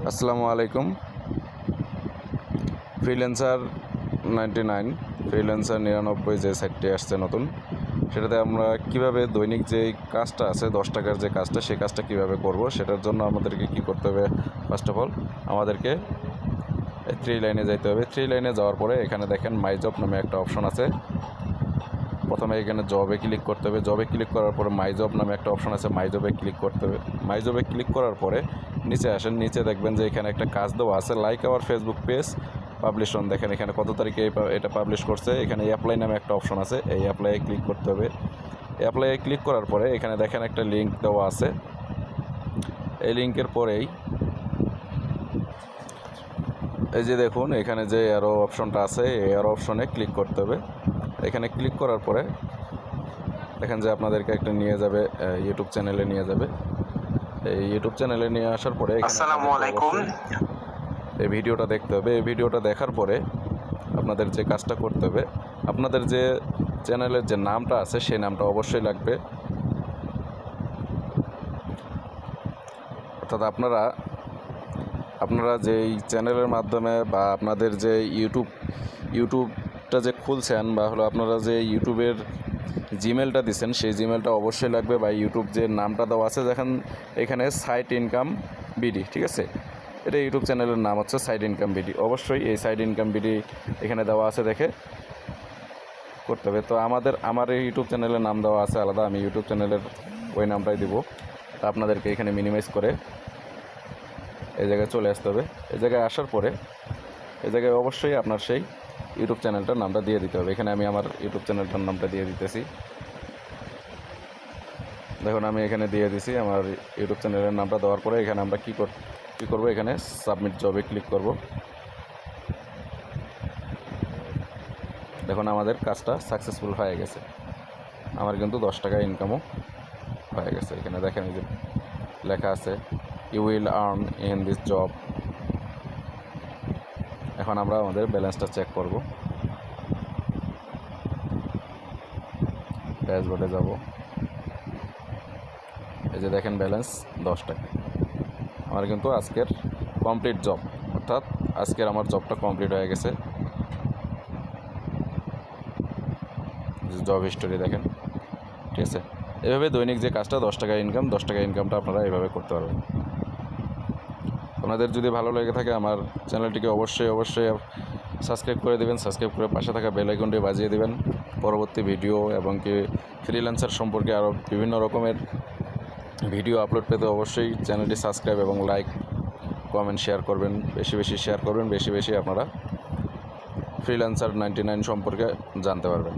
আসসালামু আলাইকুম। Freelancer 99 freelancer 99 যে সাইটটি আসছে নতুন, সেটাতে আমরা কিভাবে দৈনিক যে কাজটা আছে 10 টাকার যে কাজটা, সেই কাজটা কিভাবে করব, সেটার জন্য আমাদেরকে কি করতে হবে? ফার্স্ট অফ অল আমাদেরকে 3 লাইনে যাইতে হবে। 3 লাইনে যাওয়ার পরে এখানে দেখেন মাই জব নামে একটা অপশন আছে। প্রথমে এখানে জবে ক্লিক করতে হবে। জবে ক্লিক করার পরে মাই জব নামে একটা অপশন আছে, মাই জবে ক্লিক করতে হবে। মাই জবে ক্লিক করার পরে নিচে আসেন, নিচে দেখবেন যে এখানে একটা কাজ দেওয়া আছে, like our Facebook page publish on. দেখেন এখানে কত তারিখে এটা পাবলিশ করছে। এখানে অ্যাপ্লাই নামে একটা অপশন আছে, এই অ্যাপ্লাইয়ে ক্লিক করতে হবে। অ্যাপ্লাইয়ে ক্লিক করার পরে এখানে দেখেন একটা লিঙ্ক দেওয়া আছে। এই লিঙ্কের পরেই এই যে দেখুন এখানে যে অ্যারো অপশনটা আছে, এই অ্যারো অপশনে ক্লিক করতে হবে। এখানে ক্লিক করার পরে দেখেন যে আপনাদেরকে একটা নিয়ে যাবে ইউটিউব চ্যানেলে নিয়ে যাবে। এই ইউটিউব চ্যানেলে নিয়ে আসার পরে আসসালামু আলাইকুম, এই ভিডিওটা দেখতে হবে। এই ভিডিওটা দেখার পরে আপনাদের যে কাজটা করতে হবে, আপনাদের যে চ্যানেলের যে নামটা আছে সেই নামটা অবশ্যই লাগবে। অর্থাৎ আপনারা যেই চ্যানেলের মাধ্যমে বা আপনাদের যে ইউটিউবটা যে খুলছেন, বা হলো আপনারা যে ইউটিউবের জিমেলটা দিচ্ছেন, সেই জিমেলটা অবশ্যই লাগবে। বা ইউটিউব যে নামটা দেওয়া আছে, দেখেন এখানে সাইট ইনকাম বিডি, ঠিক আছে, এটা ইউটিউব চ্যানেলের নাম হচ্ছে সাইড ইনকাম বিডি। অবশ্যই এই সাইড ইনকাম বিডি এখানে দেওয়া আছে, দেখে করতে হবে। তো আমার এই ইউটিউব চ্যানেলের নাম দেওয়া আছে আলাদা, আমি ইউটিউব চ্যানেলের ওই নামটাই দিব। তা আপনাদেরকে এখানে মিনিমাইজ করে এই জায়গায় চলে আসতে হবে। এই জায়গায় আসার পরে এই জায়গায় অবশ্যই আপনার সেই ইউটিউব চ্যানেলটার নামটা দিয়ে দিতে হবে। এখানে আমি আমার ইউটিউব চ্যানেলটার নামটা দিয়ে দিতেছি। দেখুন আমি এখানে দিয়ে দিছি আমার ইউটিউব চ্যানেলের নামটা। দেওয়ার পরে এখানে আমরা কী করব, এখানে সাবমিট জবে ক্লিক করব। দেখুন আমাদের কাজটা সাকসেসফুল হয়ে গেছে, আমার কিন্তু 10 টাকা ইনকামও হয়ে গেছে। এখানে দেখেন এই যে লেখা আছে you will earn in this job. এখন আমরা আমাদের ব্যালেন্সটা চেক করব। ড্যাশবোর্ডে যাব, এই যে দেখেন ব্যালেন্স 10 টাকা। আমার কিন্তু আজকের কমপ্লিট জব, অর্থাৎ আজকের আমার জবটা কমপ্লিট হয়ে গেছে। জব হিস্টোরি দেখেন, ঠিক আছে। এভাবে দৈনিক যে কাজটা 10 টাকা ইনকাম, 10 টাকা ইনকামটা আপনারা এভাবে করতে পারবেন। আপনাদের যদি ভালো লেগে থাকে আমার চ্যানেলটিকে অবশ্যই সাবস্ক্রাইব করে দেবেন। সাবস্ক্রাইব করে পাশে থাকা বেল আইকনটি বাজিয়ে দেবেন। পরবর্তী ভিডিও এবং কি ফ্রিল্যান্সার সম্পর্কে আরও বিভিন্ন রকমের ভিডিও আপলোড পেতে অবশ্যই চ্যানেলটি সাবস্ক্রাইব এবং লাইক, কমেন্ট, শেয়ার করবেন। বেশি বেশি শেয়ার করবেন, বেশি বেশি আপনারা ফ্রিল্যান্সার 99 সম্পর্কে জানতে পারবেন।